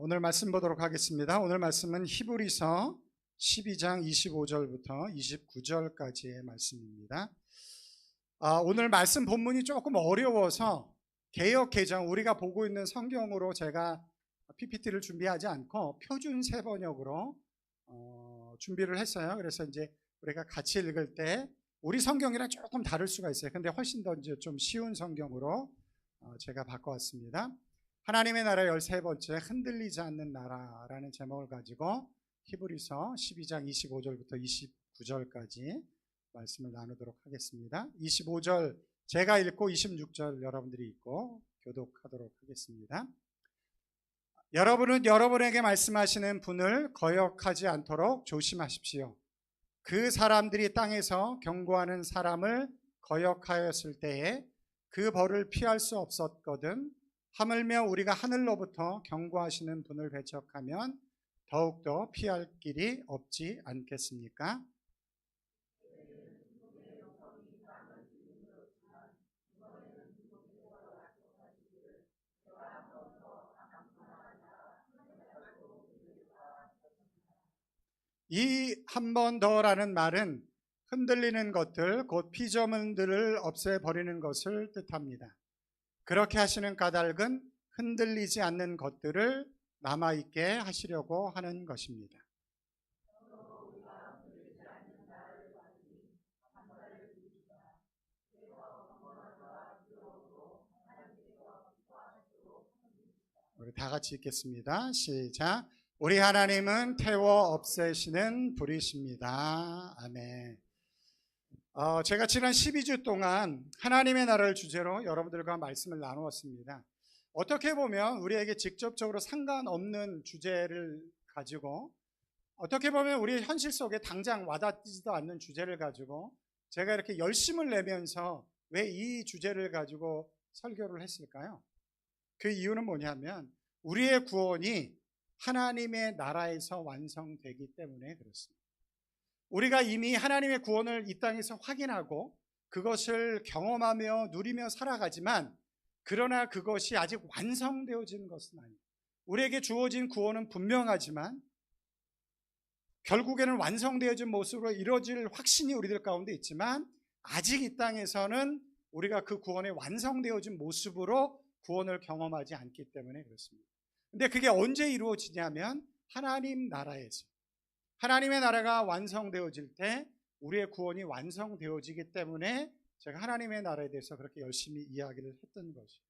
오늘 말씀 보도록 하겠습니다. 오늘 말씀은 히브리서 12장 25절부터 29절까지의 말씀입니다. 오늘 말씀 본문이 조금 어려워서 개역 개정, 우리가 보고 있는 성경으로 제가 PPT를 준비하지 않고 표준 세번역으로 준비를 했어요. 그래서 이제 우리가 같이 읽을 때 우리 성경이랑 조금 다를 수가 있어요. 근데 훨씬 더 이제 좀 쉬운 성경으로 제가 바꿔왔습니다. 하나님의 나라 13번째 흔들리지 않는 나라라는 제목을 가지고 히브리서 12장 25절부터 29절까지 말씀을 나누도록 하겠습니다. 25절 제가 읽고 26절 여러분들이 읽고 교독하도록 하겠습니다. 여러분은 여러분에게 말씀하시는 분을 거역하지 않도록 조심하십시오. 그 사람들이 땅에서 경고하는 사람을 거역하였을 때에 그 벌을 피할 수 없었거든 하물며 우리가 하늘로부터 경고하시는 분을 배척하면 더욱더 피할 길이 없지 않겠습니까? 이 한 번 더라는 말은 흔들리는 것들, 곧 피조물들을 없애버리는 것을 뜻합니다. 그렇게 하시는 까닭은 흔들리지 않는 것들을 남아있게 하시려고 하는 것입니다. 우리 다 같이 읽겠습니다. 시작. 우리 하나님은 태워 없애시는 불이십니다. 아멘. 제가 지난 12주 동안 하나님의 나라를 주제로 여러분들과 말씀을 나누었습니다. 어떻게 보면 우리에게 직접적으로 상관없는 주제를 가지고, 어떻게 보면 우리 현실 속에 당장 와닿지도 않는 주제를 가지고 제가 이렇게 열심을 내면서 왜 이 주제를 가지고 설교를 했을까요? 그 이유는 뭐냐면 우리의 구원이 하나님의 나라에서 완성되기 때문에 그렇습니다. 우리가 이미 하나님의 구원을 이 땅에서 확인하고 그것을 경험하며 누리며 살아가지만, 그러나 그것이 아직 완성되어진 것은 아닙니다. 우리에게 주어진 구원은 분명하지만 결국에는 완성되어진 모습으로 이루어질 확신이 우리들 가운데 있지만, 아직 이 땅에서는 우리가 그 구원의 완성되어진 모습으로 구원을 경험하지 않기 때문에 그렇습니다. 근데 그게 언제 이루어지냐면 하나님 나라에서, 하나님의 나라가 완성되어질 때 우리의 구원이 완성되어지기 때문에 제가 하나님의 나라에 대해서 그렇게 열심히 이야기를 했던 것이에요.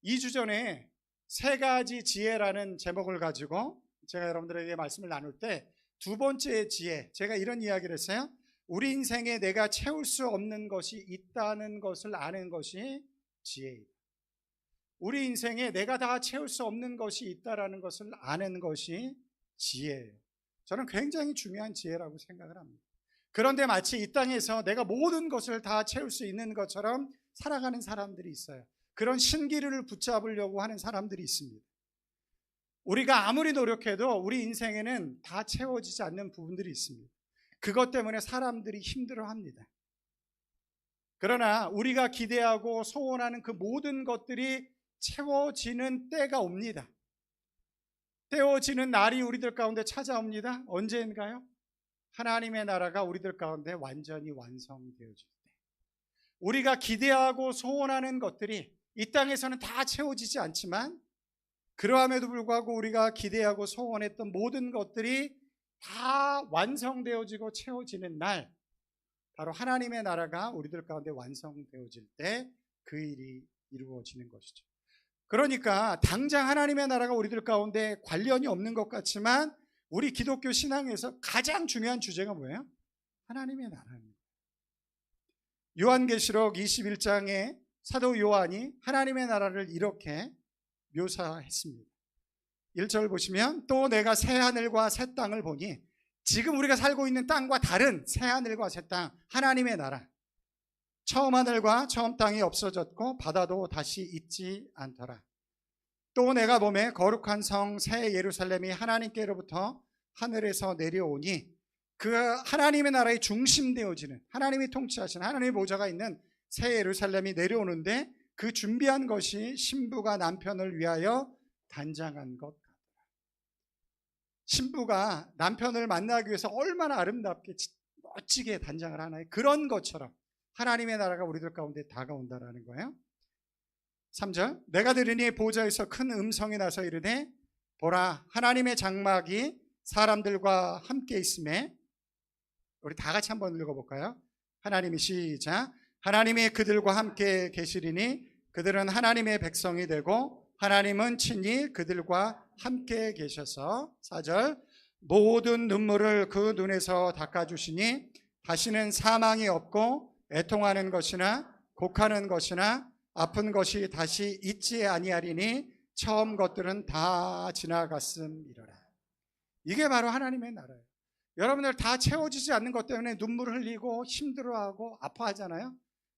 2주 전에 세 가지 지혜라는 제목을 가지고 제가 여러분들에게 말씀을 나눌 때 두 번째 지혜, 제가 이런 이야기를 했어요. 우리 인생에 내가 채울 수 없는 것이 있다는 것을 아는 것이 지혜이다. 우리 인생에 내가 다 채울 수 없는 것이 있다는 것을 아는 것이 지혜예요. 저는 굉장히 중요한 지혜라고 생각을 합니다. 그런데 마치 이 땅에서 내가 모든 것을 다 채울 수 있는 것처럼 살아가는 사람들이 있어요. 그런 신기루를 붙잡으려고 하는 사람들이 있습니다. 우리가 아무리 노력해도 우리 인생에는 다 채워지지 않는 부분들이 있습니다. 그것 때문에 사람들이 힘들어합니다. 그러나 우리가 기대하고 소원하는 그 모든 것들이 채워지는 때가 옵니다. 채워지는 날이 우리들 가운데 찾아옵니다. 언제인가요? 하나님의 나라가 우리들 가운데 완전히 완성되어질 때, 우리가 기대하고 소원하는 것들이 이 땅에서는 다 채워지지 않지만, 그러함에도 불구하고 우리가 기대하고 소원했던 모든 것들이 다 완성되어지고 채워지는 날, 바로 하나님의 나라가 우리들 가운데 완성되어질 때 그 일이 이루어지는 것이죠. 그러니까 당장 하나님의 나라가 우리들 가운데 관련이 없는 것 같지만 우리 기독교 신앙에서 가장 중요한 주제가 뭐예요? 하나님의 나라입니다. 요한계시록 21장에 사도 요한이 하나님의 나라를 이렇게 묘사했습니다. 1절 보시면, 또 내가 새하늘과 새 땅을 보니, 지금 우리가 살고 있는 땅과 다른 새하늘과 새 땅, 하나님의 나라, 처음 하늘과 처음 땅이 없어졌고 바다도 다시 있지 않더라. 또 내가 보매 거룩한 성 새 예루살렘이 하나님께로부터 하늘에서 내려오니, 그 하나님의 나라의 중심 되어지는, 하나님이 통치하시는 하나님의 보좌가 있는 새 예루살렘이 내려오는데 그 준비한 것이 신부가 남편을 위하여 단장한 것 같더라. 신부가 남편을 만나기 위해서 얼마나 아름답게 멋지게 단장을 하나요? 그런 것처럼 하나님의 나라가 우리들 가운데 다가온다라는 거예요. 3절, 내가 들으니 보좌에서 큰 음성이 나서 이르되 보라, 하나님의 장막이 사람들과 함께 있음에, 우리 다 같이 한번 읽어볼까요? 하나님이, 시작. 하나님이 그들과 함께 계시리니 그들은 하나님의 백성이 되고 하나님은 친히 그들과 함께 계셔서, 4절, 모든 눈물을 그 눈에서 닦아주시니 다시는 사망이 없고 애통하는 것이나 곡하는 것이나 아픈 것이 다시 있지 아니하리니 처음 것들은 다 지나갔음이로라. 이게 바로 하나님의 나라예요. 여러분들 다 채워지지 않는 것 때문에 눈물 흘리고 힘들어하고 아파하잖아요.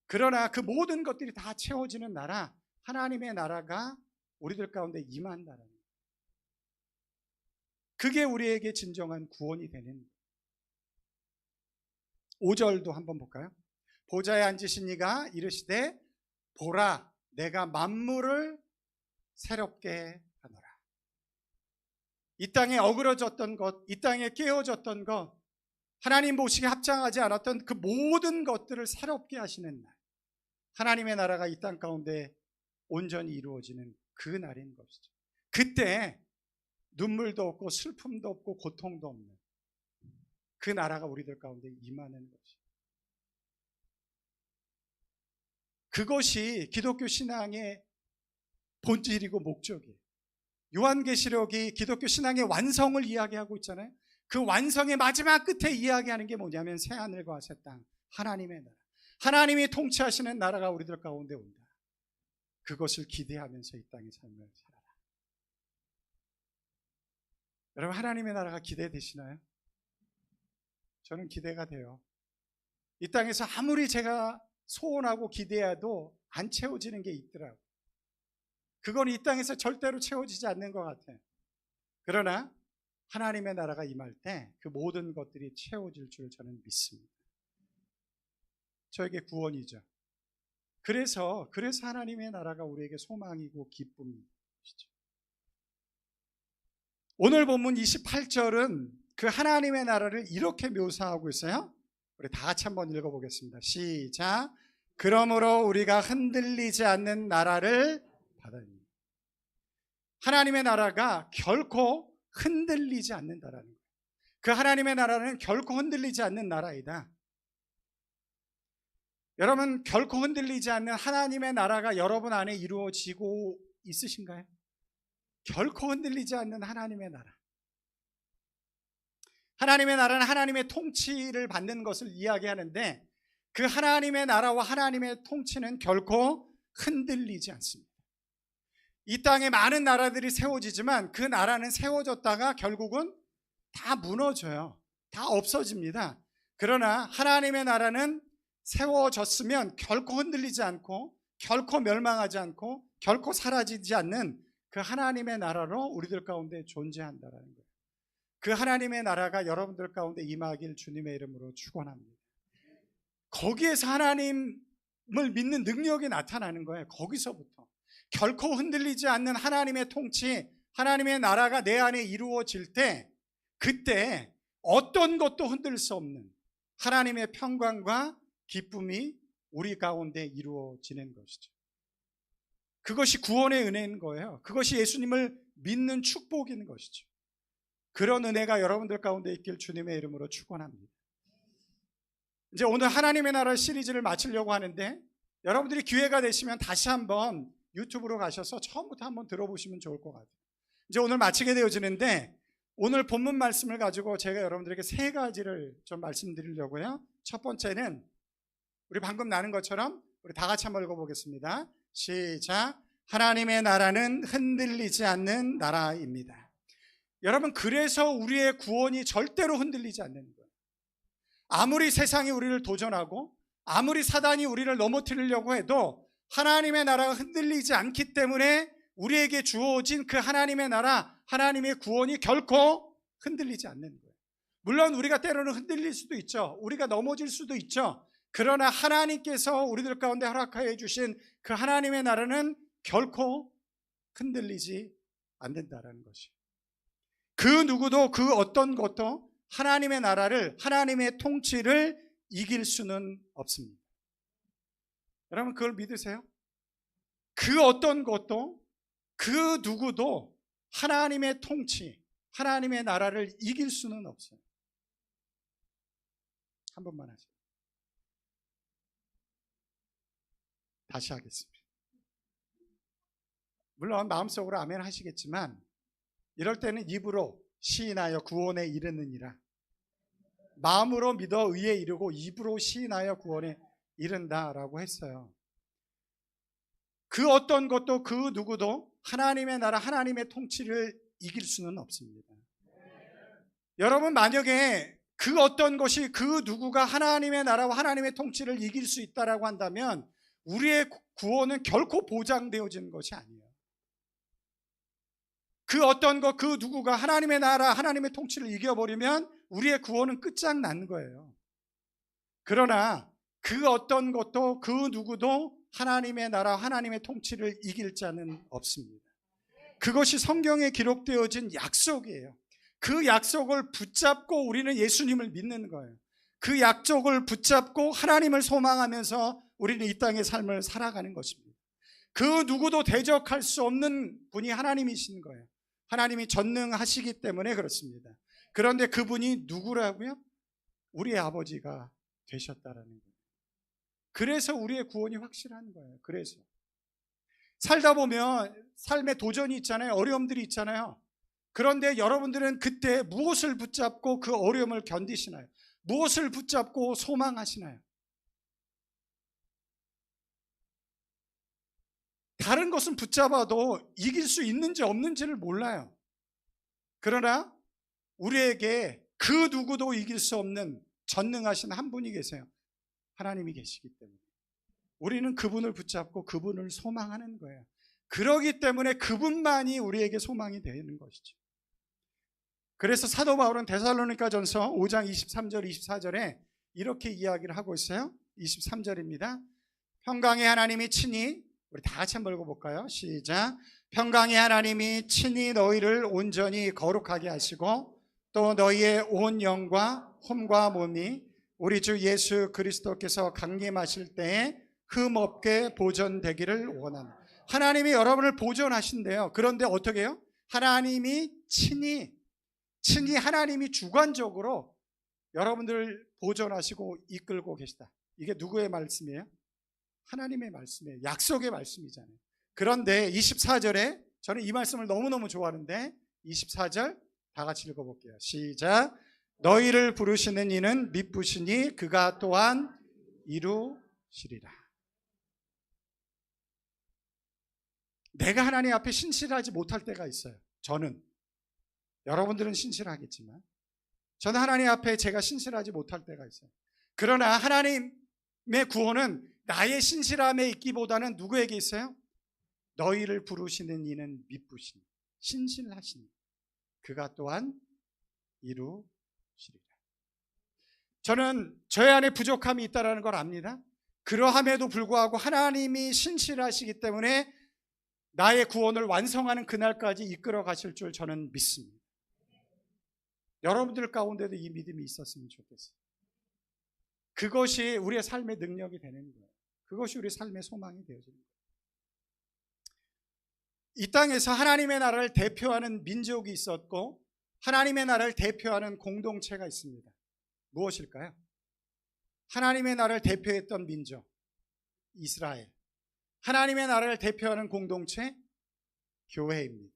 그러나 그 모든 것들이 다 채워지는 나라, 하나님의 나라가 우리들 가운데 임한다는 거예요. 그게 우리에게 진정한 구원이 되는. 5절도 한번 볼까요? 보좌에 앉으신 이가 이르시되 보라, 내가 만물을 새롭게 하노라. 이 땅에 어그러졌던 것, 이 땅에 깨어졌던 것, 하나님 보시기에 합당하지 않았던 그 모든 것들을 새롭게 하시는 날, 하나님의 나라가 이 땅 가운데 온전히 이루어지는 그 날인 것이죠. 그때 눈물도 없고 슬픔도 없고 고통도 없는 그 나라가 우리들 가운데 임하는 것이죠. 그것이 기독교 신앙의 본질이고 목적이에요. 요한계시록이 기독교 신앙의 완성을 이야기하고 있잖아요. 그 완성의 마지막 끝에 이야기하는 게 뭐냐면 새하늘과 새 땅, 하나님의 나라, 하나님이 통치하시는 나라가 우리들 가운데 온다. 그것을 기대하면서 이 땅의 삶을 살아라. 여러분, 하나님의 나라가 기대되시나요? 저는 기대가 돼요. 이 땅에서 아무리 제가 소원하고 기대해도 안 채워지는 게 있더라고요. 그건 이 땅에서 절대로 채워지지 않는 것 같아요. 그러나 하나님의 나라가 임할 때 그 모든 것들이 채워질 줄 저는 믿습니다. 저에게 구원이죠. 그래서 하나님의 나라가 우리에게 소망이고 기쁨이시죠. 오늘 본문 28절은 그 하나님의 나라를 이렇게 묘사하고 있어요. 우리 다 같이 한번 읽어보겠습니다. 시작. 그러므로 우리가 흔들리지 않는 나라를 받으니. 하나님의 나라가 결코 흔들리지 않는다라는 거예요. 그 하나님의 나라는 결코 흔들리지 않는 나라이다. 여러분, 결코 흔들리지 않는 하나님의 나라가 여러분 안에 이루어지고 있으신가요? 결코 흔들리지 않는 하나님의 나라. 하나님의 나라는 하나님의 통치를 받는 것을 이야기하는데 그 하나님의 나라와 하나님의 통치는 결코 흔들리지 않습니다. 이 땅에 많은 나라들이 세워지지만 그 나라는 세워졌다가 결국은 다 무너져요. 다 없어집니다. 그러나 하나님의 나라는 세워졌으면 결코 흔들리지 않고 결코 멸망하지 않고 결코 사라지지 않는 그 하나님의 나라로 우리들 가운데 존재한다는 거예요. 그 하나님의 나라가 여러분들 가운데 임하길 주님의 이름으로 축원합니다. 거기에서 하나님을 믿는 능력이 나타나는 거예요. 거기서부터 결코 흔들리지 않는 하나님의 통치, 하나님의 나라가 내 안에 이루어질 때 그때 어떤 것도 흔들 수 없는 하나님의 평강과 기쁨이 우리 가운데 이루어지는 것이죠. 그것이 구원의 은혜인 거예요. 그것이 예수님을 믿는 축복인 것이죠. 그런 은혜가 여러분들 가운데 있길 주님의 이름으로 축원합니다. 이제 오늘 하나님의 나라 시리즈를 마치려고 하는데 여러분들이 기회가 되시면 다시 한번 유튜브로 가셔서 처음부터 한번 들어보시면 좋을 것 같아요. 이제 오늘 마치게 되어지는데 오늘 본문 말씀을 가지고 제가 여러분들에게 세 가지를 좀 말씀드리려고요. 첫 번째는 우리 방금 나눈 것처럼 우리 다 같이 한번 읽어보겠습니다. 시작. 하나님의 나라는 흔들리지 않는 나라입니다. 여러분, 그래서 우리의 구원이 절대로 흔들리지 않는 거예요. 아무리 세상이 우리를 도전하고 아무리 사단이 우리를 넘어뜨리려고 해도 하나님의 나라가 흔들리지 않기 때문에 우리에게 주어진 그 하나님의 나라, 하나님의 구원이 결코 흔들리지 않는 거예요. 물론 우리가 때로는 흔들릴 수도 있죠. 우리가 넘어질 수도 있죠. 그러나 하나님께서 우리들 가운데 허락하여 주신 그 하나님의 나라는 결코 흔들리지 않는다라는 것이에요. 그 누구도 그 어떤 것도 하나님의 나라를, 하나님의 통치를 이길 수는 없습니다. 여러분 그걸 믿으세요? 그 어떤 것도 그 누구도 하나님의 통치, 하나님의 나라를 이길 수는 없어요. 한 번만 하세요. 다시 하겠습니다. 물론 마음속으로 아멘 하시겠지만 이럴 때는 입으로 시인하여 구원에 이르느니라, 마음으로 믿어 의에 이르고 입으로 시인하여 구원에 이른다라고 했어요. 그 어떤 것도 그 누구도 하나님의 나라, 하나님의 통치를 이길 수는 없습니다. 여러분 만약에 그 어떤 것이 그 누구가 하나님의 나라와 하나님의 통치를 이길 수 있다라고 한다면 우리의 구원은 결코 보장되어지는 것이 아니에요. 그 어떤 것, 그 누구가 하나님의 나라, 하나님의 통치를 이겨버리면 우리의 구원은 끝장난 거예요. 그러나 그 어떤 것도 그 누구도 하나님의 나라, 하나님의 통치를 이길 자는 없습니다. 그것이 성경에 기록되어진 약속이에요. 그 약속을 붙잡고 우리는 예수님을 믿는 거예요. 그 약속을 붙잡고 하나님을 소망하면서 우리는 이 땅의 삶을 살아가는 것입니다. 그 누구도 대적할 수 없는 분이 하나님이신 거예요. 하나님이 전능하시기 때문에 그렇습니다. 그런데 그분이 누구라고요? 우리의 아버지가 되셨다라는 거예요. 그래서 우리의 구원이 확실한 거예요. 그래서 살다 보면 삶에 도전이 있잖아요. 어려움들이 있잖아요. 그런데 여러분들은 그때 무엇을 붙잡고 그 어려움을 견디시나요? 무엇을 붙잡고 소망하시나요? 다른 것은 붙잡아도 이길 수 있는지 없는지를 몰라요. 그러나 우리에게 그 누구도 이길 수 없는 전능하신 한 분이 계세요. 하나님이 계시기 때문에 우리는 그분을 붙잡고 그분을 소망하는 거예요. 그러기 때문에 그분만이 우리에게 소망이 되는 것이죠. 그래서 사도 바울은 데살로니가전서 5장 23절 24절에 이렇게 이야기를 하고 있어요. 23절입니다. 평강의 하나님이 친히, 우리 다 같이 한번 읽어볼까요? 시작. 평강의 하나님이 친히 너희를 온전히 거룩하게 하시고 또 너희의 온 영과 홈과 몸이 우리 주 예수 그리스도께서 강림하실 때에 흠없게 보존되기를 원합니다. 하나님이 여러분을 보존하신대요. 그런데 어떻게 해요? 하나님이 친히 하나님이 주관적으로 여러분들을 보존하시고 이끌고 계시다. 이게 누구의 말씀이에요? 하나님의 말씀이에요. 약속의 말씀이잖아요. 그런데 24절에 저는 이 말씀을 너무너무 좋아하는데 24절 다 같이 읽어볼게요. 시작. 너희를 부르시는 이는 미쁘시니 그가 또한 이루시리라. 내가 하나님 앞에 신실하지 못할 때가 있어요. 저는. 여러분들은 신실하겠지만 저는 하나님 앞에 제가 신실하지 못할 때가 있어요. 그러나 하나님의 구원은 나의 신실함에 있기보다는 누구에게 있어요? 너희를 부르시는 이는 미쁘시니 신실하시니 그가 또한 이루시리라. 저는 저의 안에 부족함이 있다는 걸 압니다. 그러함에도 불구하고 하나님이 신실하시기 때문에 나의 구원을 완성하는 그날까지 이끌어 가실 줄 저는 믿습니다. 여러분들 가운데도 이 믿음이 있었으면 좋겠어요. 그것이 우리의 삶의 능력이 되는 거예요. 그것이 우리 삶의 소망이 되어지는 거예요. 이 땅에서 하나님의 나라를 대표하는 민족이 있었고 하나님의 나라를 대표하는 공동체가 있습니다. 무엇일까요? 하나님의 나라를 대표했던 민족 이스라엘, 하나님의 나라를 대표하는 공동체 교회입니다.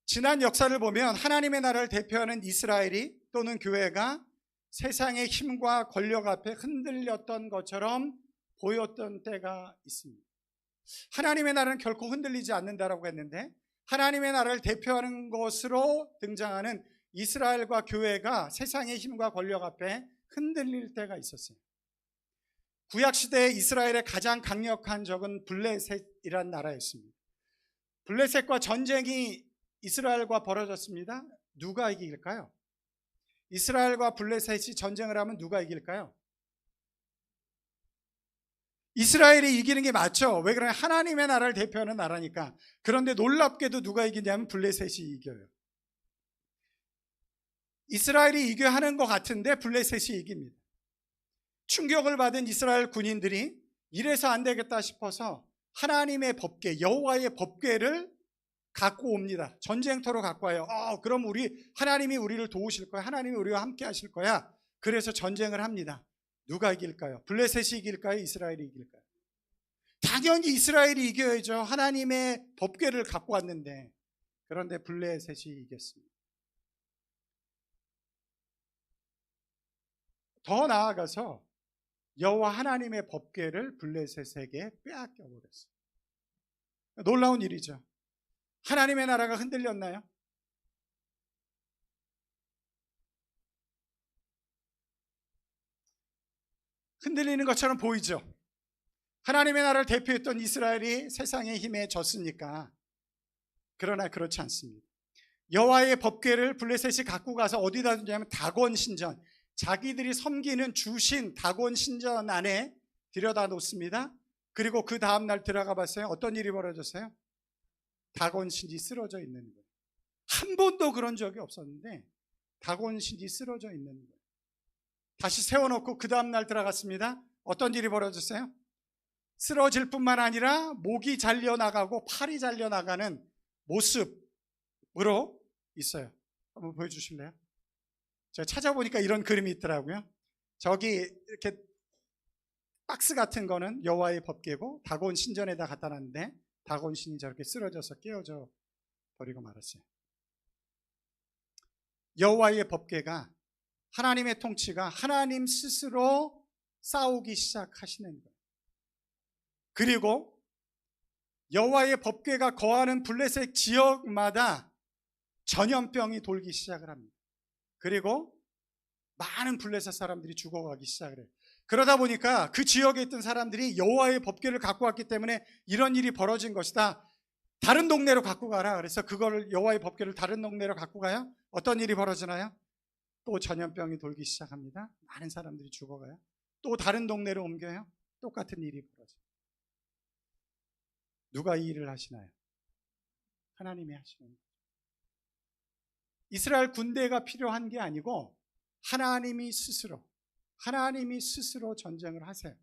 지난 역사를 보면 하나님의 나라를 대표하는 이스라엘이 또는 교회가 세상의 힘과 권력 앞에 흔들렸던 것처럼 보였던 때가 있습니다. 하나님의 나라는 결코 흔들리지 않는다라고 했는데 하나님의 나라를 대표하는 것으로 등장하는 이스라엘과 교회가 세상의 힘과 권력 앞에 흔들릴 때가 있었어요. 구약시대에 이스라엘의 가장 강력한 적은 블레셋이란 나라였습니다. 블레셋과 전쟁이 이스라엘과 벌어졌습니다. 누가 이길까요? 이스라엘과 블레셋이 전쟁을 하면 누가 이길까요? 이스라엘이 이기는 게 맞죠. 왜 그러냐? 하나님의 나라를 대표하는 나라니까. 그런데 놀랍게도 누가 이기냐면 블레셋이 이겨요. 이스라엘이 이겨야 하는 것 같은데 블레셋이 이깁니다. 충격을 받은 이스라엘 군인들이 이래서 안 되겠다 싶어서 하나님의 법궤, 여호와의 법궤를 갖고 옵니다. 전쟁터로 갖고 와요. 그럼 하나님이 우리를 도우실 거야. 하나님이 우리와 함께 하실 거야. 그래서 전쟁을 합니다. 누가 이길까요? 블레셋이 이길까요? 이스라엘이 이길까요? 당연히 이스라엘이 이겨야죠. 하나님의 법궤를 갖고 왔는데. 그런데 블레셋이 이겼습니다. 더 나아가서 여호와 하나님의 법궤를 블레셋에게 빼앗겨 버렸어요. 놀라운 일이죠. 하나님의 나라가 흔들렸나요? 흔들리는 것처럼 보이죠. 하나님의 나라를 대표했던 이스라엘이 세상의 힘에 졌으니까. 그러나 그렇지 않습니다. 여호와의 법궤를 블레셋이 갖고 가서 어디다 두냐면 다곤 신전, 자기들이 섬기는 주신 다곤 신전 안에 들여다 놓습니다. 그리고 그 다음날 들어가 봤어요. 어떤 일이 벌어졌어요? 다곤 신이 쓰러져 있는 거예요. 한 번도 그런 적이 없었는데 다곤 신이 쓰러져 있는 거예요. 다시 세워놓고 그 다음날 들어갔습니다. 어떤 일이 벌어졌어요? 쓰러질 뿐만 아니라 목이 잘려나가고 팔이 잘려나가는 모습으로 있어요. 한번 보여주실래요? 제가 찾아보니까 이런 그림이 있더라고요. 저기 이렇게 박스 같은 거는 여호와의 법궤고 다곤 신전에다 갖다 놨는데 다곤 신이 저렇게 쓰러져서 깨어져 버리고 말았어요. 여호와의 법궤가, 하나님의 통치가 하나님 스스로 싸우기 시작하시는 거예요. 그리고 여호와의 법궤가 거하는 블레셋 지역마다 전염병이 돌기 시작을 합니다. 그리고 많은 블레셋 사람들이 죽어가기 시작을 해요. 그러다 보니까 그 지역에 있던 사람들이 여호와의 법궤를 갖고 왔기 때문에 이런 일이 벌어진 것이다. 다른 동네로 갖고 가라. 그래서 그걸 여호와의 법궤를 다른 동네로 갖고 가요. 어떤 일이 벌어지나요? 또 전염병이 돌기 시작합니다. 많은 사람들이 죽어가요. 또 다른 동네로 옮겨요. 똑같은 일이 벌어져요. 누가 이 일을 하시나요? 하나님이 하시는 거예요. 이스라엘 군대가 필요한 게 아니고 하나님이 스스로 전쟁을 하세요.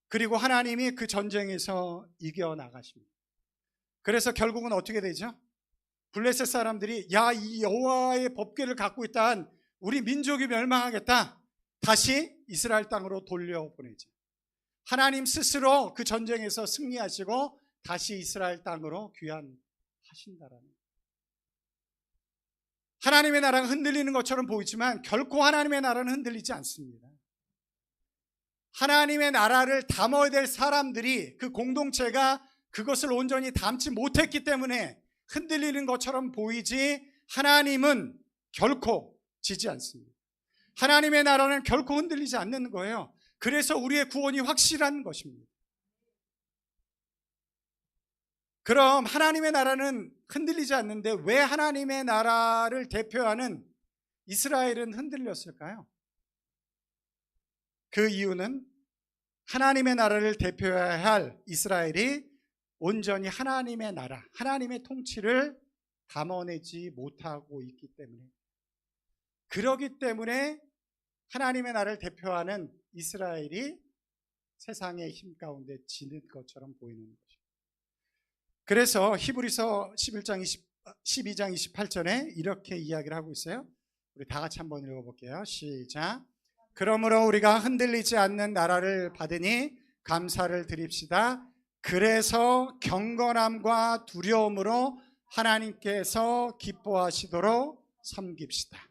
그리고 하나님이 그 전쟁에서 이겨나가십니다. 그래서 결국은 어떻게 되죠? 블레셋 사람들이 이 여호와의 법궤를 갖고 있다 한 우리 민족이 멸망하겠다. 다시 이스라엘 땅으로 돌려보내죠. 하나님 스스로 그 전쟁에서 승리하시고 다시 이스라엘 땅으로 귀환하신다라는 거예요. 하나님의 나라가 흔들리는 것처럼 보이지만 결코 하나님의 나라는 흔들리지 않습니다. 하나님의 나라를 담아야 될 사람들이, 그 공동체가 그것을 온전히 담지 못했기 때문에 흔들리는 것처럼 보이지 하나님은 결코 지지 않습니다. 하나님의 나라는 결코 흔들리지 않는 거예요. 그래서 우리의 구원이 확실한 것입니다. 그럼 하나님의 나라는 흔들리지 않는데 왜 하나님의 나라를 대표하는 이스라엘은 흔들렸을까요? 그 이유는 하나님의 나라를 대표해야 할 이스라엘이 온전히 하나님의 나라, 하나님의 통치를 담아내지 못하고 있기 때문에, 그러기 때문에 하나님의 나라를 대표하는 이스라엘이 세상의 힘 가운데 지는 것처럼 보이는 것입니다. 그래서 히브리서 12장 28절에 이렇게 이야기를 하고 있어요. 우리 다 같이 한번 읽어볼게요. 시작. 그러므로 우리가 흔들리지 않는 나라를 받으니 감사를 드립시다. 그래서 경건함과 두려움으로 하나님께서 기뻐하시도록 섬깁시다.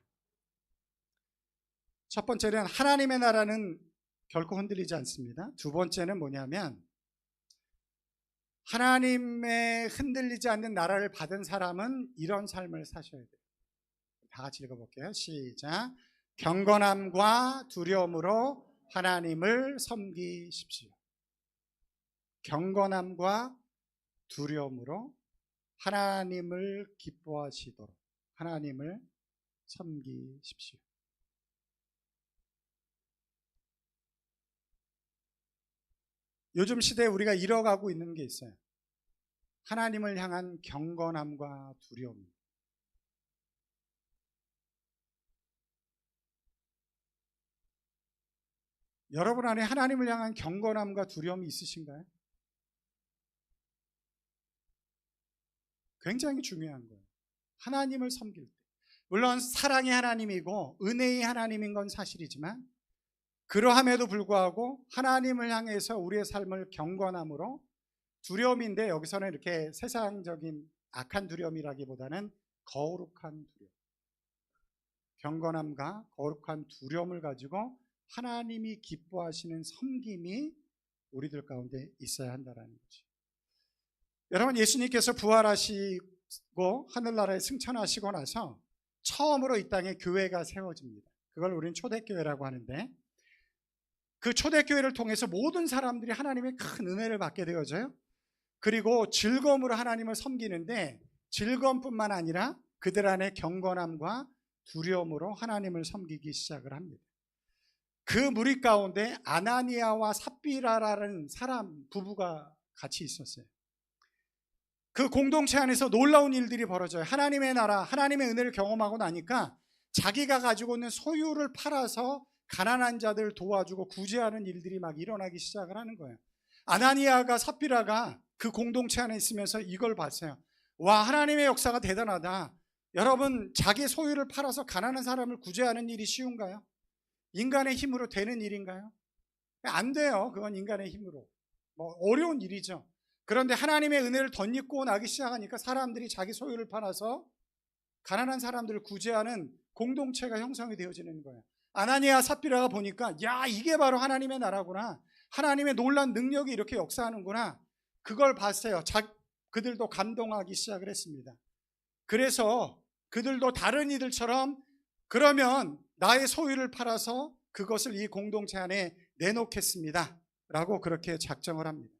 첫 번째는 하나님의 나라는 결코 흔들리지 않습니다. 두 번째는 뭐냐면 하나님의 흔들리지 않는 나라를 받은 사람은 이런 삶을 사셔야 돼요. 다 같이 읽어볼게요. 시작. 경건함과 두려움으로 하나님을 섬기십시오. 경건함과 두려움으로 하나님을 기뻐하시도록 하나님을 섬기십시오. 요즘 시대에 우리가 잃어가고 있는 게 있어요. 하나님을 향한 경건함과 두려움. 여러분 안에 하나님을 향한 경건함과 두려움이 있으신가요? 굉장히 중요한 거예요. 하나님을 섬길 때. 물론 사랑의 하나님이고 은혜의 하나님인 건 사실이지만 그러함에도 불구하고 하나님을 향해서 우리의 삶을 경건함으로, 두려움인데 여기서는 이렇게 세상적인 악한 두려움이라기보다는 거룩한 두려움, 경건함과 거룩한 두려움을 가지고 하나님이 기뻐하시는 섬김이 우리들 가운데 있어야 한다는 거죠. 여러분, 예수님께서 부활하시고 하늘나라에 승천하시고 나서 처음으로 이 땅에 교회가 세워집니다. 그걸 우리는 초대교회라고 하는데, 그 초대교회를 통해서 모든 사람들이 하나님의 큰 은혜를 받게 되어져요. 그리고 즐거움으로 하나님을 섬기는데, 즐거움뿐만 아니라 그들 안에 경건함과 두려움으로 하나님을 섬기기 시작을 합니다. 그 무리 가운데 아나니아와 삽비라라는 사람 부부가 같이 있었어요. 그 공동체 안에서 놀라운 일들이 벌어져요. 하나님의 나라, 하나님의 은혜를 경험하고 나니까 자기가 가지고 있는 소유를 팔아서 가난한 자들 도와주고 구제하는 일들이 막 일어나기 시작을 하는 거예요. 아나니아가 삽비라가 그 공동체 안에 있으면서 이걸 봤어요. 와, 하나님의 역사가 대단하다. 여러분, 자기 소유를 팔아서 가난한 사람을 구제하는 일이 쉬운가요? 인간의 힘으로 되는 일인가요? 안 돼요. 그건 인간의 힘으로. 어려운 일이죠. 그런데 하나님의 은혜를 덧입고 나기 시작하니까 사람들이 자기 소유를 팔아서 가난한 사람들을 구제하는 공동체가 형성이 되어지는 거예요. 아나니아 삽비라가 보니까, 야, 이게 바로 하나님의 나라구나. 하나님의 놀라운 능력이 이렇게 역사하는구나. 그걸 봤어요. 그들도 감동하기 시작을 했습니다. 그래서 그들도 다른 이들처럼, 그러면 나의 소유를 팔아서 그것을 이 공동체 안에 내놓겠습니다 라고 그렇게 작정을 합니다.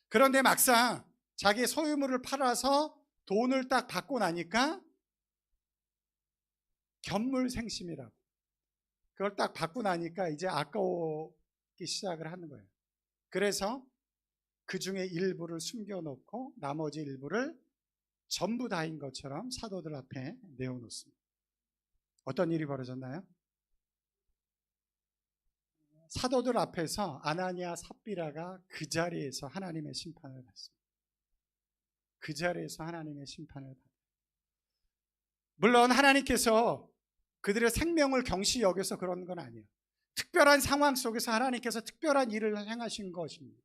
그런데 막상 자기 소유물을 팔아서 돈을 딱 받고 나니까 견물생심이라고, 그걸 딱 받고 나니까 이제 아까우기 시작을 하는 거예요. 그래서 그 중에 일부를 숨겨놓고 나머지 일부를 전부 다인 것처럼 사도들 앞에 내어놓습니다. 어떤 일이 벌어졌나요? 사도들 앞에서 아나니아 삽비라가 그 자리에서 하나님의 심판을 받습니다. 그 자리에서 하나님의 심판을 받아요. 물론 하나님께서 그들의 생명을 경시 여겨서 그런 건 아니에요. 특별한 상황 속에서 하나님께서 특별한 일을 행하신 것입니다.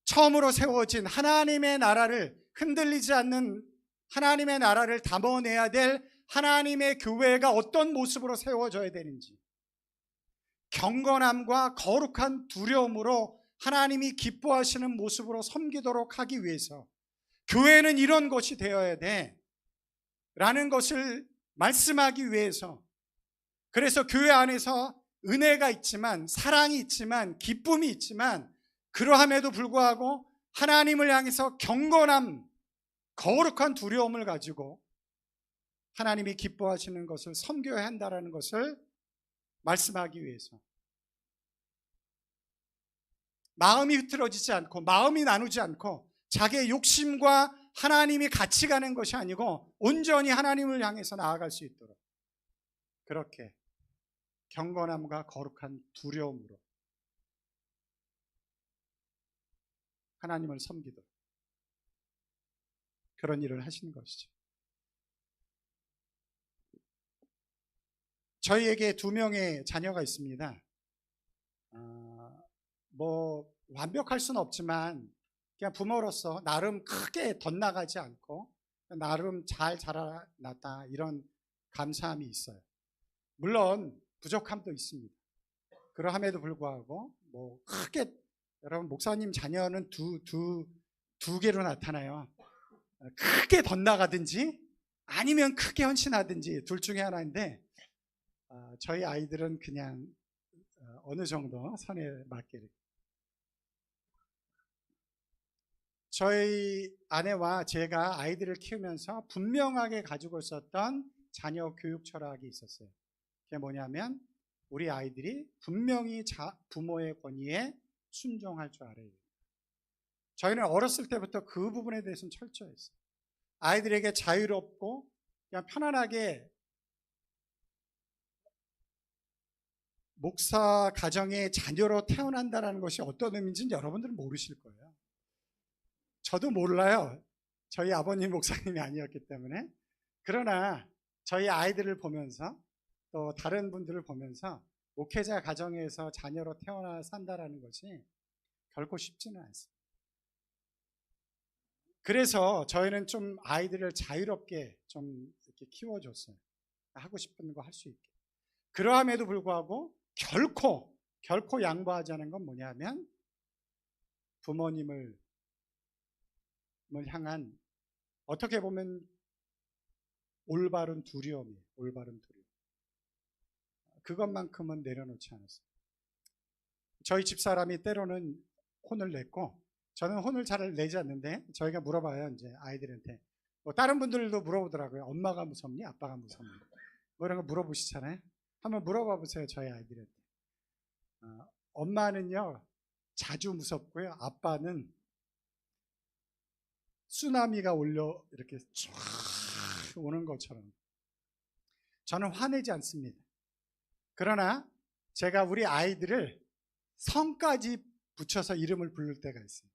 처음으로 세워진 하나님의 나라를, 흔들리지 않는 하나님의 나라를 담아내야 될 하나님의 교회가 어떤 모습으로 세워져야 되는지, 경건함과 거룩한 두려움으로 하나님이 기뻐하시는 모습으로 섬기도록 하기 위해서 교회는 이런 것이 되어야 돼 라는 것을 말씀하기 위해서, 그래서 교회 안에서 은혜가 있지만, 사랑이 있지만, 기쁨이 있지만, 그러함에도 불구하고 하나님을 향해서 경건함, 거룩한 두려움을 가지고 하나님이 기뻐하시는 것을 섬겨야 한다는 것을 말씀하기 위해서, 마음이 흐트러지지 않고 마음이 나누지 않고 자기의 욕심과 하나님이 같이 가는 것이 아니고 온전히 하나님을 향해서 나아갈 수 있도록, 그렇게 경건함과 거룩한 두려움으로 하나님을 섬기도록 그런 일을 하시는 것이죠. 저희에게 2명의 자녀가 있습니다. 완벽할 수는 없지만 그냥 부모로서 나름 크게 덧나가지 않고 나름 잘 자라났다, 이런 감사함이 있어요. 물론 부족함도 있습니다. 그러함에도 불구하고 크게, 여러분, 목사님 자녀는 두 개로 나타나요. 크게 덧나가든지 아니면 크게 헌신하든지 둘 중에 하나인데, 저희 아이들은 그냥 어느 정도 선에 맞게. 저희 아내와 제가 아이들을 키우면서 분명하게 가지고 있었던 자녀 교육 철학이 있었어요. 그게 뭐냐면, 우리 아이들이 분명히 부모의 권위에 순종할 줄 알아야 돼요. 저희는 어렸을 때부터 그 부분에 대해서는 철저했어요. 아이들에게 자유롭고 그냥 편안하게 목사 가정의 자녀로 태어난다는 것이 어떤 의미인지는 여러분들은 모르실 거예요. 저도 몰라요. 저희 아버님 목사님이 아니었기 때문에. 그러나 저희 아이들을 보면서 또 다른 분들을 보면서 목회자 가정에서 자녀로 태어나 산다라는 것이 결코 쉽지는 않습니다. 그래서 저희는 좀 아이들을 자유롭게 좀 이렇게 키워줬어요. 하고 싶은 거 할 수 있게. 그러함에도 불구하고 결코 양보하지 않은 건 뭐냐면 부모님을 향한 어떻게 보면 올바른 두려움이에요. 올바른 두려움. 그것만큼은 내려놓지 않았어요. 저희 집사람이 때로는 혼을 냈고 저는 혼을 잘 내지 않는데 저희가 물어봐요. 이제 아이들한테. 뭐 다른 분들도 물어보더라고요. 엄마가 무섭니? 아빠가 무섭니? 뭐 이런 거 물어보시잖아요. 한번 물어봐 보세요. 저희 아이들한테. 엄마는요 자주 무섭고요. 아빠는 쓰나미가 올려 이렇게 쫙 오는 것처럼. 저는 화내지 않습니다. 그러나 제가 우리 아이들을 성까지 붙여서 이름을 부를 때가 있어요.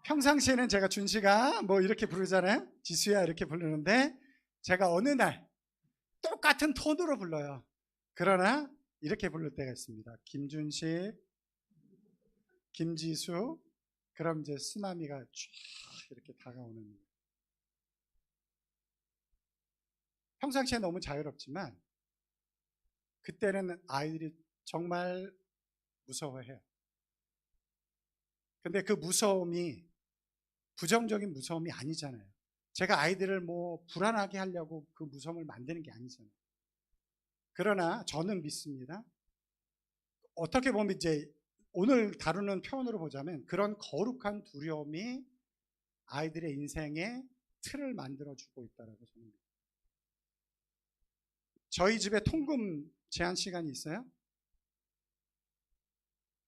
평상시에는 제가 준식아 뭐 이렇게 부르잖아요. 지수야 이렇게 부르는데 제가 어느 날 똑같은 톤으로 불러요. 그러나 이렇게 부를 때가 있습니다. 김준식, 김지수. 그럼 이제 쓰나미가 쫙 이렇게 다가오는. 평상시에 너무 자유롭지만 그때는 아이들이 정말 무서워해요. 근데 그 무서움이 부정적인 무서움이 아니잖아요. 제가 아이들을 뭐 불안하게 하려고 그 무서움을 만드는 게 아니잖아요. 그러나 저는 믿습니다. 어떻게 보면 이제 오늘 다루는 표현으로 보자면 그런 거룩한 두려움이 아이들의 인생에 틀을 만들어주고 있다고 저는 믿습니다. 저희 집에 통금 제한 시간이 있어요.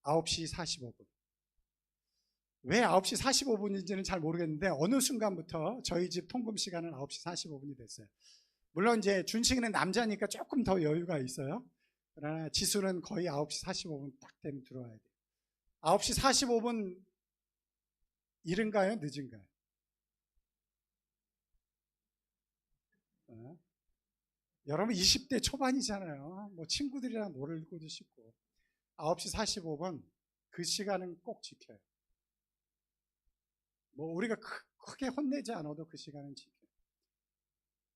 9시 45분. 왜 9시 45분인지는 잘 모르겠는데 어느 순간부터 저희 집 통금 시간은 9시 45분이 됐어요. 물론 이제 준식이는 남자니까 조금 더 여유가 있어요. 그러나 지수는 거의 9시 45분 딱 되면 들어와야 돼요. 9시 45분 이른가요? 늦은가요? 여러분 20대 초반이잖아요. 뭐 친구들이랑 놀고도 싶고 9시 45분 그 시간은 꼭 지켜요. 뭐 우리가 크게 혼내지 않아도 그 시간은 지켜요.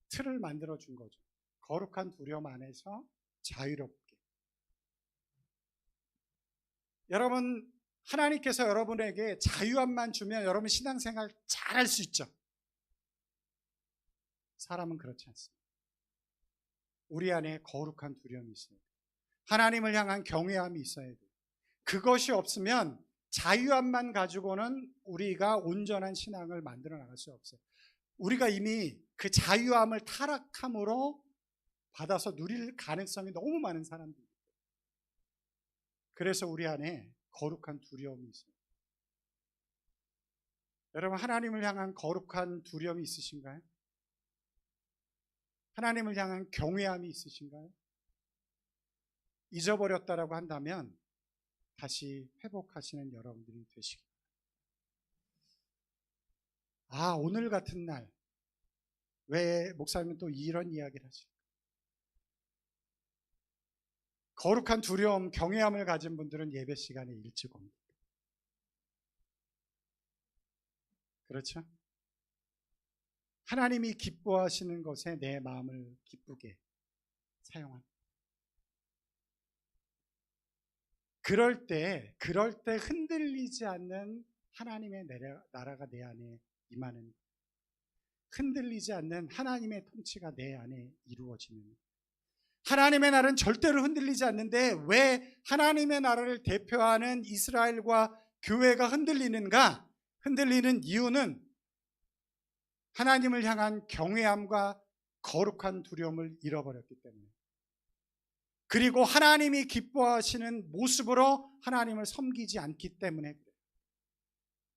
틀을 만들어준 거죠. 거룩한 두려움 안에서 자유롭게. 여러분 하나님께서 여러분에게 자유함만 주면 여러분 신앙생활 잘할 수 있죠. 사람은 그렇지 않습니다. 우리 안에 거룩한 두려움이 있어야 돼요. 하나님을 향한 경외함이 있어야 돼요. 그것이 없으면 자유함만 가지고는 우리가 온전한 신앙을 만들어 나갈 수 없어요. 우리가 이미 그 자유함을 타락함으로 받아서 누릴 가능성이 너무 많은 사람들이에요. 그래서 우리 안에 거룩한 두려움이 있어요. 여러분 하나님을 향한 거룩한 두려움이 있으신가요? 하나님을 향한 경외함이 있으신가요? 잊어버렸다라고 한다면 다시 회복하시는 여러분들이 되시기 바랍니다. 오늘 같은 날 왜 목사님은 또 이런 이야기를 하실까? 거룩한 두려움, 경외함을 가진 분들은 예배 시간에 일찍 옵니다. 그렇죠? 하나님이 기뻐하시는 것에 내 마음을 기쁘게 사용합니다. 그럴 때 흔들리지 않는 하나님의 나라가 내 안에 임하는, 흔들리지 않는 하나님의 통치가 내 안에 이루어지는. 하나님의 나라는 절대로 흔들리지 않는데 왜 하나님의 나라를 대표하는 이스라엘과 교회가 흔들리는가? 흔들리는 이유는 하나님을 향한 경외함과 거룩한 두려움을 잃어버렸기 때문에, 그리고 하나님이 기뻐하시는 모습으로 하나님을 섬기지 않기 때문에 그래요.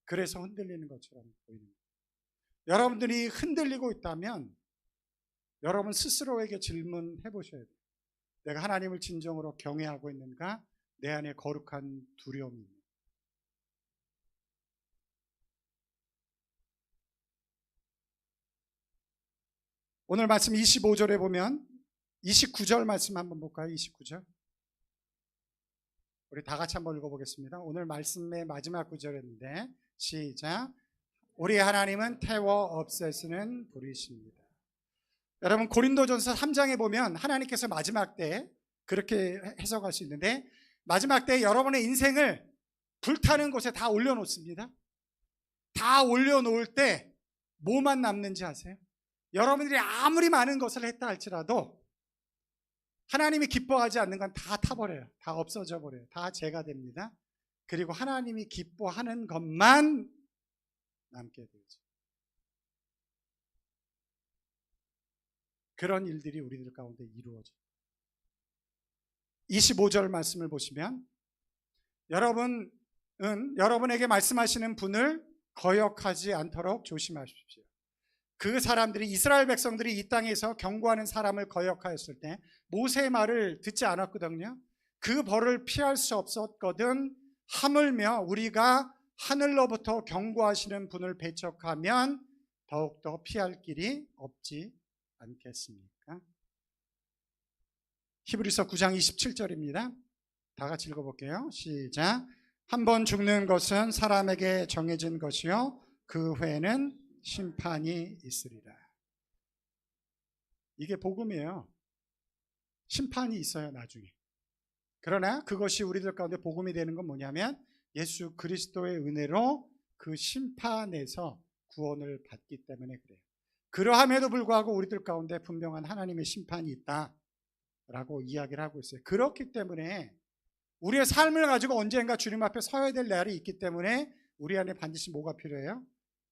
그래서 흔들리는 것처럼 보이는 거예요. 여러분들이 흔들리고 있다면 여러분 스스로에게 질문해 보셔야 돼요. 내가 하나님을 진정으로 경외하고 있는가? 내 안에 거룩한 두려움이 있는가? 오늘 말씀 25절에 보면 29절 말씀 한번 볼까요? 29절. 우리 다 같이 한번 읽어보겠습니다. 오늘 말씀의 마지막 구절인데 시작. 우리 하나님은 태워 없애시는 불이십니다. 여러분 고린도전서 3장에 보면 하나님께서 마지막 때 그렇게 해석할 수 있는데 마지막 때 여러분의 인생을 불타는 곳에 다 올려놓습니다. 다 올려놓을 때 뭐만 남는지 아세요? 여러분들이 아무리 많은 것을 했다 할지라도 하나님이 기뻐하지 않는 건 다 타버려요. 다 없어져 버려요. 다 죄가 됩니다. 그리고 하나님이 기뻐하는 것만 남게 되죠. 그런 일들이 우리들 가운데 이루어져요. 25절 말씀을 보시면 여러분은 여러분에게 말씀하시는 분을 거역하지 않도록 조심하십시오. 그 사람들이 이스라엘 백성들이 이 땅에서 경고하는 사람을 거역하였을 때 모세의 말을 듣지 않았거든요. 그 벌을 피할 수 없었거든. 하물며 우리가 하늘로부터 경고하시는 분을 배척하면 더욱더 피할 길이 없지 않겠습니까? 히브리서 9장 27절입니다. 다 같이 읽어볼게요. 시작. 한 번 죽는 것은 사람에게 정해진 것이요 그 후에는 심판이 있으리라. 이게 복음이에요. 심판이 있어요 나중에. 그러나 그것이 우리들 가운데 복음이 되는 건 뭐냐면 예수 그리스도의 은혜로 그 심판에서 구원을 받기 때문에 그래요. 그러함에도 불구하고 우리들 가운데 분명한 하나님의 심판이 있다라고 이야기를 하고 있어요. 그렇기 때문에 우리의 삶을 가지고 언젠가 주님 앞에 서야 될 날이 있기 때문에 우리 안에 반드시 뭐가 필요해요?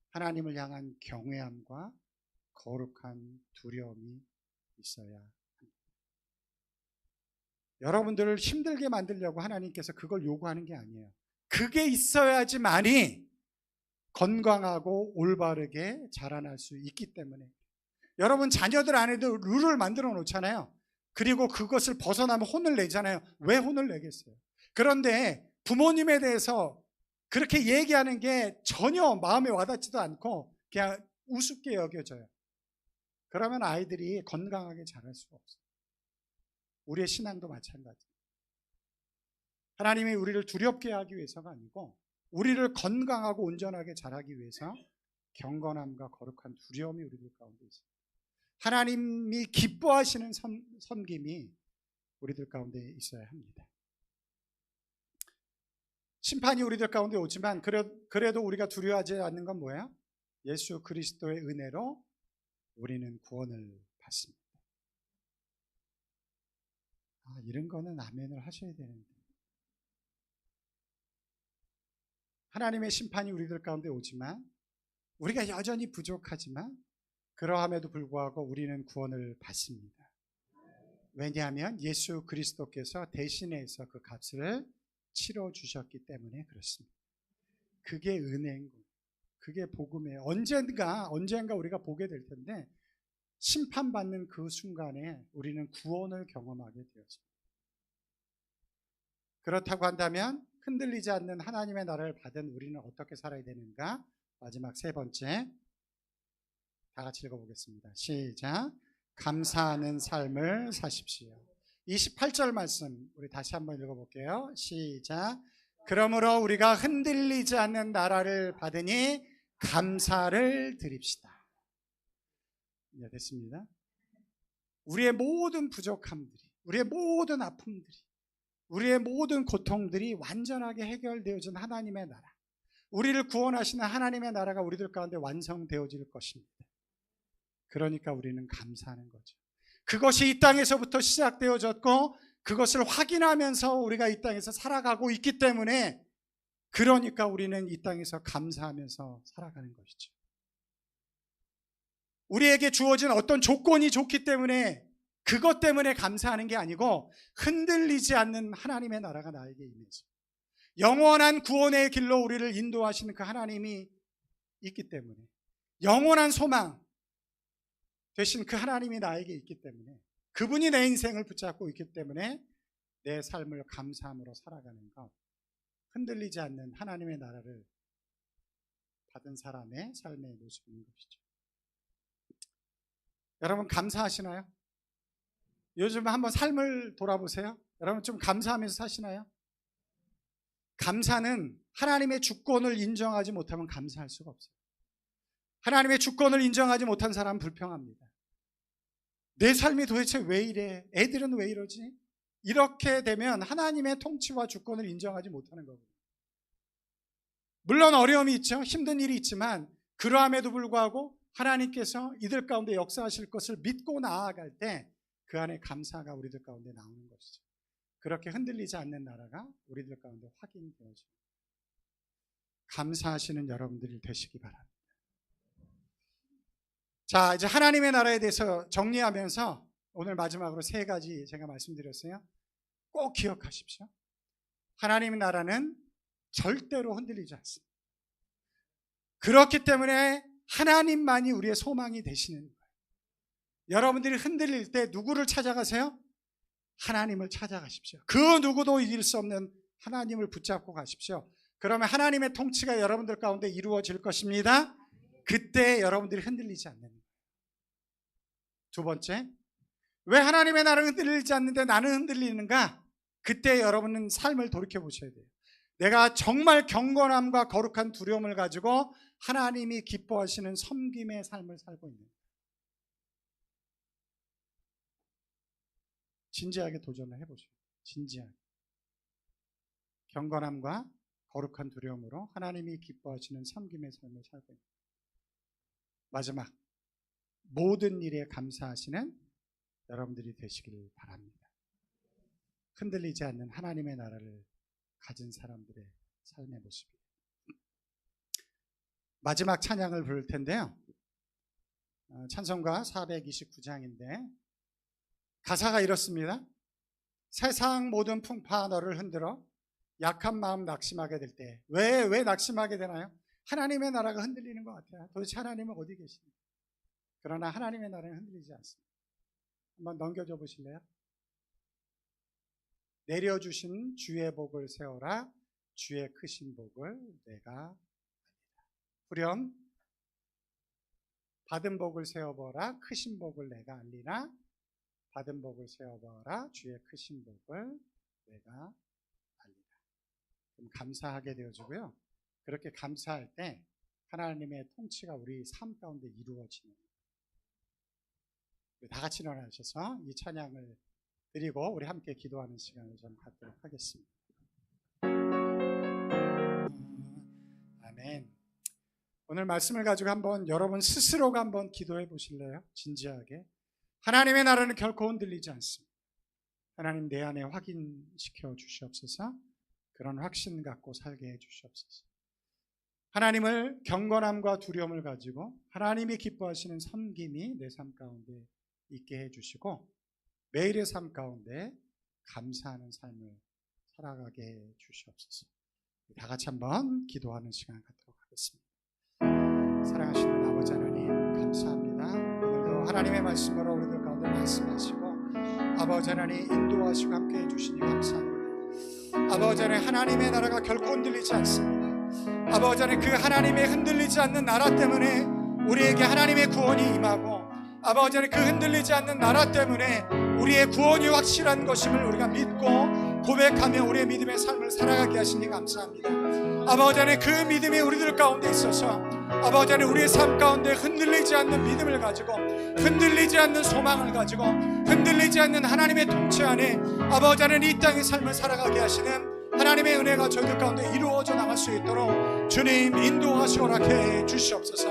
하나님을 향한 경외함과 거룩한 두려움이 있어야 합니다. 여러분들을 힘들게 만들려고 하나님께서 그걸 요구하는 게 아니에요. 그게 있어야지만이 건강하고 올바르게 자라날 수 있기 때문에. 여러분 자녀들 안에도 룰을 만들어 놓잖아요. 그리고 그것을 벗어나면 혼을 내잖아요. 왜 혼을 내겠어요? 그런데 부모님에 대해서 그렇게 얘기하는 게 전혀 마음에 와닿지도 않고 그냥 우습게 여겨져요. 그러면 아이들이 건강하게 자랄 수가 없어요. 우리의 신앙도 마찬가지예요. 하나님이 우리를 두렵게 하기 위해서가 아니고 우리를 건강하고 온전하게 자라기 위해서 경건함과 거룩한 두려움이 우리들 가운데 있습니다. 하나님이 기뻐하시는 섬김이 우리들 가운데 있어야 합니다. 심판이 우리들 가운데 오지만 그래도 우리가 두려워하지 않는 건 뭐예요? 예수 그리스도의 은혜로 우리는 구원을 받습니다. 이런 거는 아멘을 하셔야 되는데. 하나님의 심판이 우리들 가운데 오지만 우리가 여전히 부족하지만 그러함에도 불구하고 우리는 구원을 받습니다. 왜냐하면 예수 그리스도께서 대신해서 그 값을 치러주셨기 때문에 그렇습니다. 그게 은혜인 거예요. 그게 복음이에요. 언젠가 우리가 보게 될 텐데 심판받는 그 순간에 우리는 구원을 경험하게 되었습니다. 그렇다고 한다면 흔들리지 않는 하나님의 나라를 받은 우리는 어떻게 살아야 되는가? 마지막 세 번째 다 같이 읽어보겠습니다. 시작. 감사하는 삶을 사십시오. 28절 말씀 우리 다시 한번 읽어볼게요. 시작. 그러므로 우리가 흔들리지 않는 나라를 받으니 감사를 드립시다. 네, 됐습니다. 우리의 모든 부족함들이, 우리의 모든 아픔들이, 우리의 모든 고통들이 완전하게 해결되어진 하나님의 나라, 우리를 구원하시는 하나님의 나라가 우리들 가운데 완성되어질 것입니다. 그러니까 우리는 감사하는 거죠. 그것이 이 땅에서부터 시작되어졌고 그것을 확인하면서 우리가 이 땅에서 살아가고 있기 때문에 그러니까 우리는 이 땅에서 감사하면서 살아가는 것이죠. 우리에게 주어진 어떤 조건이 좋기 때문에 그것 때문에 감사하는 게 아니고 흔들리지 않는 하나님의 나라가 나에게 임해서 영원한 구원의 길로 우리를 인도하시는 그 하나님이 있기 때문에 영원한 소망 되신 그 하나님이 나에게 있기 때문에 그분이 내 인생을 붙잡고 있기 때문에 내 삶을 감사함으로 살아가는 것, 흔들리지 않는 하나님의 나라를 받은 사람의 삶의 모습인 것이죠. 여러분 감사하시나요? 요즘 한번 삶을 돌아보세요. 여러분 좀 감사하면서 사시나요? 감사는 하나님의 주권을 인정하지 못하면 감사할 수가 없어요. 하나님의 주권을 인정하지 못한 사람은 불평합니다. 내 삶이 도대체 왜 이래? 애들은 왜 이러지? 이렇게 되면 하나님의 통치와 주권을 인정하지 못하는 거거든요. 물론 어려움이 있죠. 힘든 일이 있지만 그러함에도 불구하고 하나님께서 이들 가운데 역사하실 것을 믿고 나아갈 때 그 안에 감사가 우리들 가운데 나오는 것이죠. 그렇게 흔들리지 않는 나라가 우리들 가운데 확인되어집니다. 감사하시는 여러분들이 되시기 바랍니다. 자, 이제 하나님의 나라에 대해서 정리하면서 오늘 마지막으로 3가지 제가 말씀드렸어요. 꼭 기억하십시오. 하나님의 나라는 절대로 흔들리지 않습니다. 그렇기 때문에 하나님만이 우리의 소망이 되시는 거예요. 여러분들이 흔들릴 때 누구를 찾아가세요? 하나님을 찾아가십시오. 그 누구도 이길 수 없는 하나님을 붙잡고 가십시오. 그러면 하나님의 통치가 여러분들 가운데 이루어질 것입니다. 그때 여러분들이 흔들리지 않는 거예요. 2번째, 왜 하나님의 나라는 흔들리지 않는데 나는 흔들리는가? 그때 여러분은 삶을 돌이켜 보셔야 돼요. 내가 정말 경건함과 거룩한 두려움을 가지고 하나님이 기뻐하시는 섬김의 삶을 살고 있는 거예요. 진지하게 도전을 해보세요. 진지하게. 경건함과 거룩한 두려움으로 하나님이 기뻐하시는 섬김의 삶을 살고 있는 거예요. 마지막, 모든 일에 감사하시는 여러분들이 되시길 바랍니다. 흔들리지 않는 하나님의 나라를 가진 사람들의 삶의 모습이에요. 마지막 찬양을 부를 텐데요. 찬송가 429장인데 가사가 이렇습니다. 세상 모든 풍파 너를 흔들어 약한 마음 낙심하게 될 때, 왜 낙심하게 되나요? 하나님의 나라가 흔들리는 것 같아요. 도대체 하나님은 어디 계십니까? 그러나 하나님의 나라는 흔들리지 않습니다. 한번 넘겨줘 보실래요? 내려주신 주의 복을 세워라. 주의 크신 복을 내가 알리라. 후렴, 받은 복을 세워보라. 크신 복을 내가 알리라. 받은 복을 세워보라. 주의 크신 복을 내가 알리라. 그럼 감사하게 되어지고요. 그렇게 감사할 때 하나님의 통치가 우리 삶 가운데 이루어지는 거예요. 다 같이 일어나셔서 이 찬양을 드리고 우리 함께 기도하는 시간을 좀 갖도록 하겠습니다. 아멘. 오늘 말씀을 가지고 한번 여러분 스스로가 한번 기도해 보실래요? 진지하게. 하나님의 나라는 결코 흔들리지 않습니다. 하나님 내 안에 확인시켜 주시옵소서. 그런 확신 갖고 살게 해 주시옵소서. 하나님을 경건함과 두려움을 가지고 하나님이 기뻐하시는 섬김이 내 삶 가운데 있게 해 주시고 매일의 삶 가운데 감사하는 삶을 살아가게 해 주시옵소서. 다 같이 한번 기도하는 시간 갖도록 하겠습니다. 사랑하시는 아버지 하나님 감사합니다. 오늘도 하나님의 말씀으로 우리들 가운데 말씀하시고 아버지 하나님 인도하시고 함께 해주시니 감사합니다. 아버지 하나님 하나님의 나라가 결코 흔들리지 않습니다. 아버지 하나님 그 하나님의 흔들리지 않는 나라 때문에 우리에게 하나님의 구원이 임하고 아버지 하나님 그 흔들리지 않는 나라 때문에 우리의 구원이 확실한 것임을 우리가 믿고 고백하며 우리의 믿음의 삶을 살아가게 하시니 감사합니다. 아버지 하나님 그 믿음이 우리들 가운데 있어서 아버지 하나님 우리의 삶 가운데 흔들리지 않는 믿음을 가지고 흔들리지 않는 소망을 가지고 흔들리지 않는 하나님의 통치 안에 아버지 하나님 이 땅의 삶을 살아가게 하시는 하나님의 은혜가 저희들 가운데 이루어져 나갈 수 있도록 주님 인도하시고 허락해 주시옵소서.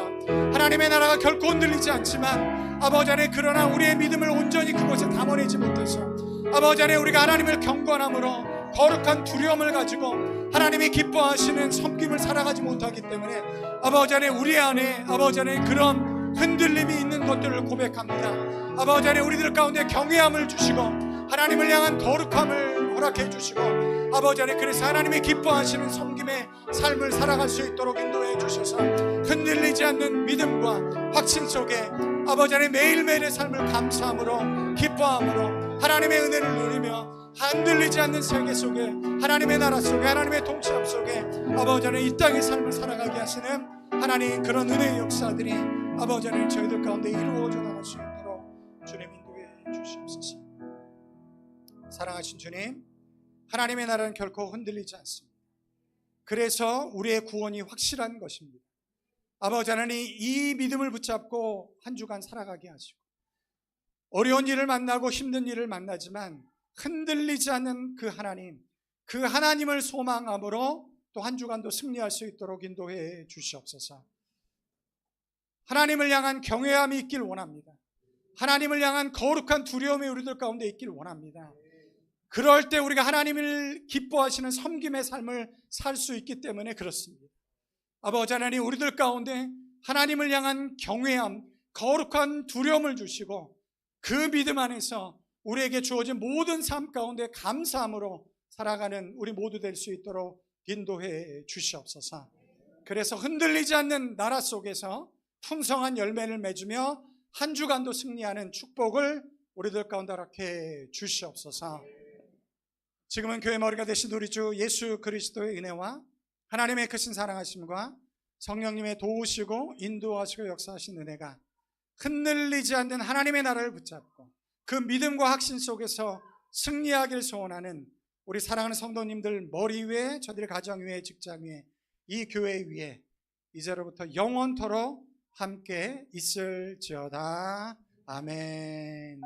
하나님의 나라가 결코 흔들리지 않지만 아버지 하나님 그러나 우리의 믿음을 온전히 그곳에 담아내지 못해서 아버지 하나님 우리가 하나님을 경건함으로 거룩한 두려움을 가지고 하나님이 기뻐하시는 섬김을 살아가지 못하기 때문에 아버지 하나님 우리 안에 아버지 하나님 그런 흔들림이 있는 것들을 고백합니다. 아버지 하나님 우리들 가운데 경외함을 주시고 하나님을 향한 거룩함을 허락해 주시고 아버지 하나님, 그래서 하나님의 기뻐하시는 섬김의 삶을 살아갈 수 있도록 인도해 주셔서 흔들리지 않는 믿음과 확신 속에 아버지 하나님 매일매일의 삶을 감사함으로 기뻐함으로 하나님의 은혜를 누리며 흔들리지 않는 세계 속에 하나님의 나라 속에 하나님의 통치함 속에 아버지 하나님 이 땅의 삶을 살아가게 하시는 하나님 그런 은혜의 역사들이 아버지 하나님 저희들 가운데 이루어져 나갈 수 있도록 주님 인도해 주시옵소서. 사랑하신 주님, 하나님의 나라는 결코 흔들리지 않습니다. 그래서 우리의 구원이 확실한 것입니다. 아버지 하나님, 이 믿음을 붙잡고 한 주간 살아가게 하시고 어려운 일을 만나고 힘든 일을 만나지만 흔들리지 않는 그 하나님을 소망함으로 또 한 주간도 승리할 수 있도록 인도해 주시옵소서. 하나님을 향한 경외함이 있길 원합니다. 하나님을 향한 거룩한 두려움이 우리들 가운데 있길 원합니다. 그럴 때 우리가 하나님을 기뻐하시는 섬김의 삶을 살 수 있기 때문에 그렇습니다. 아버지 하나님, 우리들 가운데 하나님을 향한 경외함, 거룩한 두려움을 주시고 그 믿음 안에서 우리에게 주어진 모든 삶 가운데 감사함으로 살아가는 우리 모두 될 수 있도록 인도해 주시옵소서. 그래서 흔들리지 않는 나라 속에서 풍성한 열매를 맺으며 한 주간도 승리하는 축복을 우리들 가운데 허락해 주시옵소서. 지금은 교회 머리가 되신 우리 주 예수 그리스도의 은혜와 하나님의 크신 사랑하심과 성령님의 도우시고 인도하시고 역사하신 은혜가 흔들리지 않는 하나님의 나라를 붙잡고 그 믿음과 확신 속에서 승리하기를 소원하는 우리 사랑하는 성도님들 머리 위에, 저들의 가정 위에, 직장 위에, 이 교회 위에 이제로부터 영원토록 함께 있을지어다. 아멘.